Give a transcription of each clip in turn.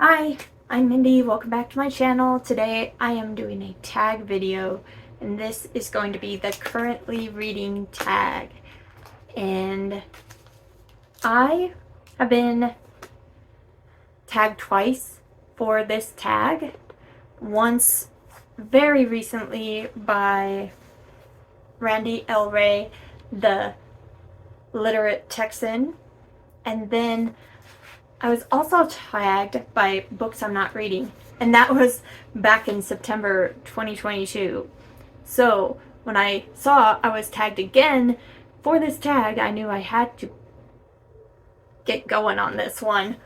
Hi, I'm Mindy. Welcome back to my channel. Today I am doing a tag video, and this is going to be the currently reading tag. And I have been tagged twice for this tag. Once very recently by Randy L. Ray, the literate Texan, and then I was also tagged by books I'm not reading, and that was back in September 2022. So when I saw I was tagged again for this tag, I knew I had to get going on this one.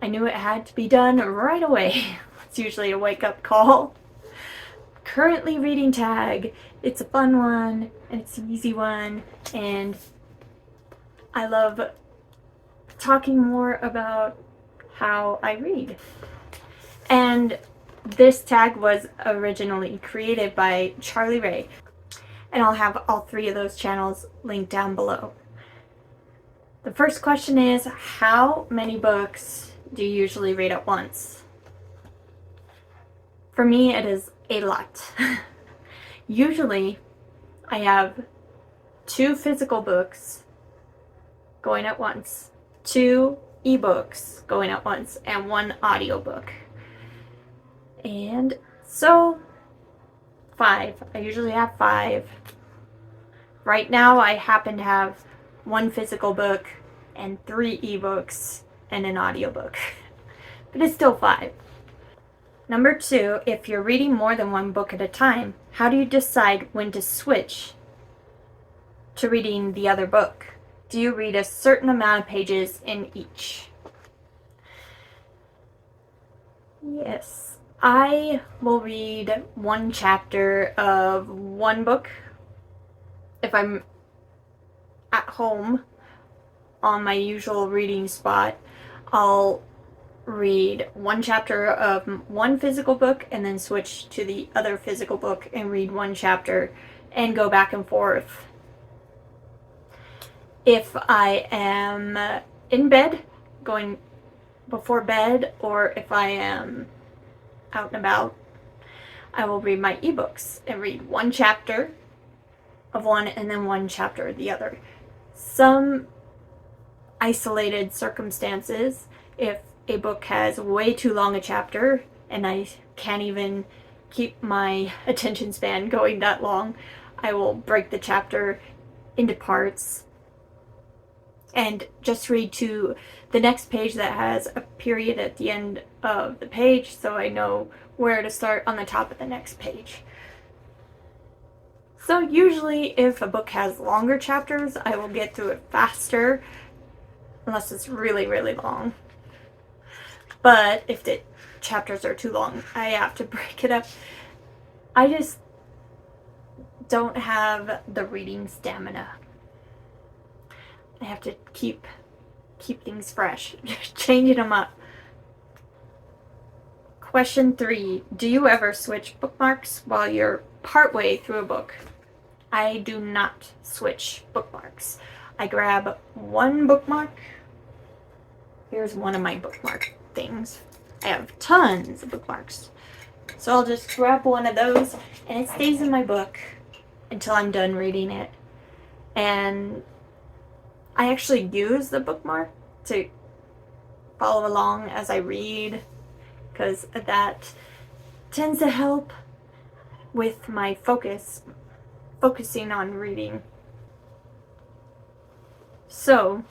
I knew it had to be done right away. It's usually a wake-up call. Currently reading tag. It's a fun one, and it's an easy one, and I love talking more about how I read. And this tag was originally created by Charlie Ray, and I'll have all three of those channels linked down below. The first question is, how many books do you usually read at once? For me, it is a lot. Usually, I have 2 physical books going at once, 2 ebooks going at once, and 1 audiobook. And so 5. I usually have 5. Right now I happen to have 1 physical book and 3 ebooks and an audiobook. But it's still 5. Number 2, if you're reading more than 1 book at a time, how do you decide when to switch to reading the other book? Do you read a certain amount of pages in each? Yes, I will read 1 chapter of 1 book if I'm at home on my usual reading spot. I'll read 1 chapter of 1 physical book and then switch to the other physical book and read 1 chapter and go back and forth. If I am in bed, going before bed, or if I am out and about, I will read my ebooks and read 1 chapter of 1 and then 1 chapter of the other. Some isolated circumstances, if a book has way too long a chapter and I can't even keep my attention span going that long, I will break the chapter into parts and just read to the next page that has a period at the end of the page, so I know where to start on the top of the next page. So usually if a book has longer chapters, I will get through it faster, unless it's really, really long. But if the chapters are too long, I have to break it up. I just don't have the reading stamina. I have to keep things fresh, changing them up. Question 3. Do you ever switch bookmarks while you're partway through a book? I do not switch bookmarks. I grab 1 bookmark. Here's one of my bookmark things. I have tons of bookmarks. So I'll just grab one of those and it stays in my book until I'm done reading it. And I actually use the bookmark to follow along as I read, because that tends to help with my focusing on reading. So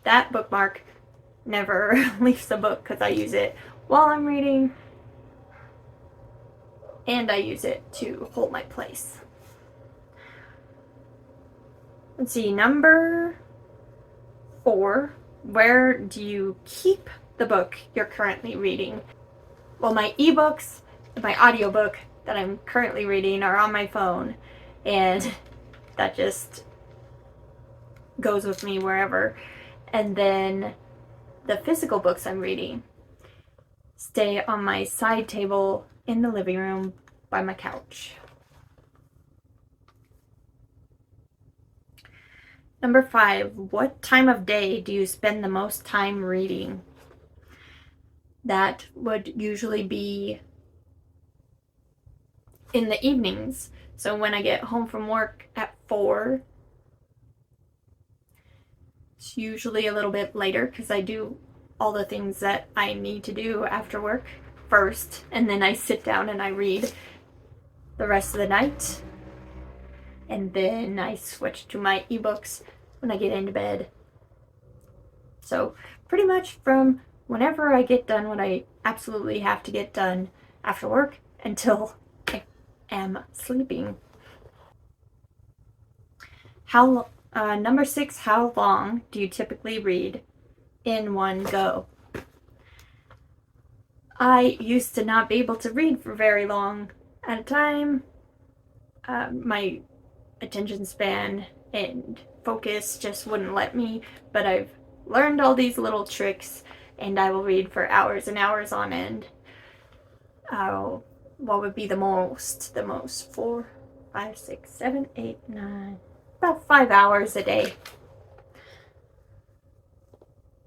that bookmark never leaves the book because I use it while I'm reading and I use it to hold my place. Let's see, number 4, where do you keep the book you're currently reading? Well, my ebooks and my audiobook that I'm currently reading are on my phone, and that just goes with me wherever. And then the physical books I'm reading stay on my side table in the living room by my couch. Number 5, what time of day do you spend the most time reading? That would usually be in the evenings. So when I get home from work at 4, it's usually a little bit later because I do all the things that I need to do after work first, and then I sit down and I read the rest of the night, and then I switch to my ebooks when I get into bed. So pretty much from whenever I get done what I absolutely have to get done after work until I am sleeping. Number 6, how long do you typically read in one go? I used to not be able to read for very long at a time. My attention span and focus just wouldn't let me, but I've learned all these little tricks and I will read for hours and hours on end. What would be the most? 4, 5, 6, 7, 8, 9, about 5 hours a day.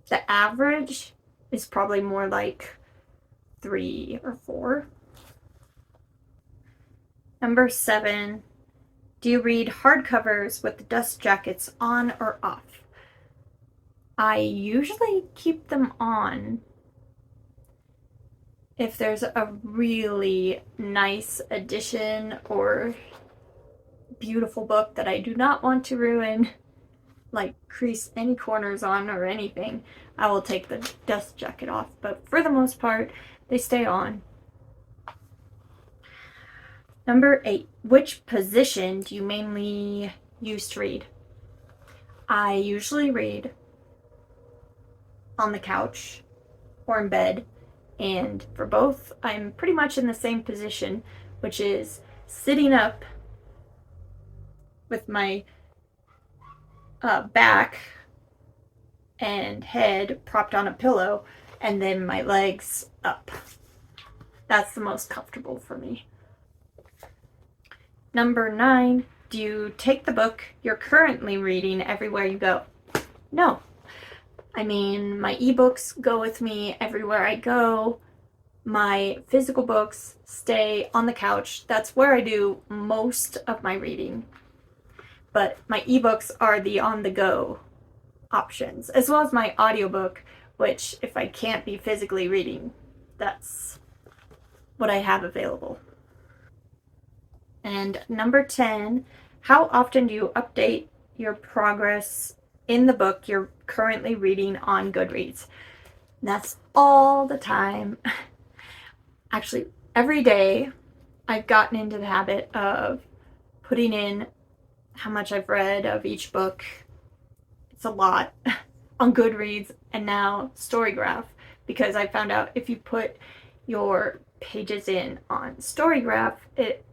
The average is probably more like 3 or 4. Number 7, do you read hardcovers with the dust jackets on or off? I usually keep them on if there's a really nice edition or beautiful book that I do not want to ruin, like crease any corners on or anything. I will take the dust jacket off, but for the most part, they stay on. Number 8, which position do you mainly use to read? I usually read on the couch or in bed, and for both, I'm pretty much in the same position, which is sitting up with my back and head propped on a pillow, and then my legs up. That's the most comfortable for me. Number 9, do you take the book you're currently reading everywhere you go? No. I mean, my ebooks go with me everywhere I go. My physical books stay on the couch. That's where I do most of my reading. But my ebooks are the on-the-go options, as well as my audiobook, which if I can't be physically reading, that's what I have available. And number 10, how often do you update your progress in the book you're currently reading on Goodreads? That's all the time. Actually, every day I've gotten into the habit of putting in how much I've read of each book. It's a lot on Goodreads and now Storygraph, because I found out if you put your pages in on Storygraph, it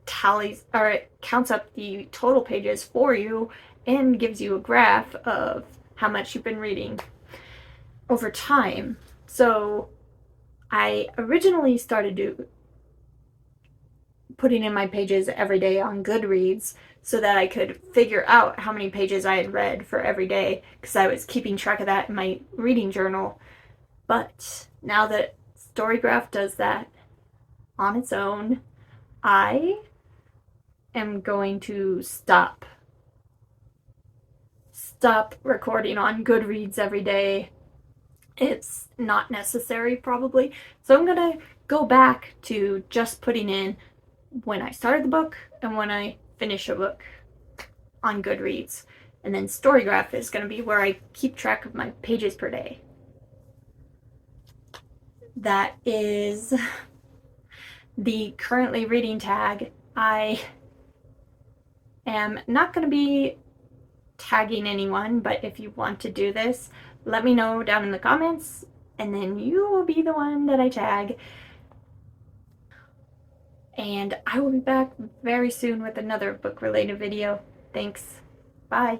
tallies or it counts up the total pages for you and gives you a graph of how much you've been reading over time. So I originally started putting in my pages every day on Goodreads so that I could figure out how many pages I had read for every day, because I was keeping track of that in my reading journal. But now that Storygraph does that on its own, I am going to stop recording on Goodreads every day. It's not necessary probably. So I'm gonna go back to just putting in when I started the book and when I finish a book on Goodreads. And then Storygraph is gonna be where I keep track of my pages per day. That is the currently reading tag. I am not gonna be tagging anyone, but if you want to do this, let me know down in the comments, and then you will be the one that I tag. And I will be back very soon with another book related video. Thanks. Bye.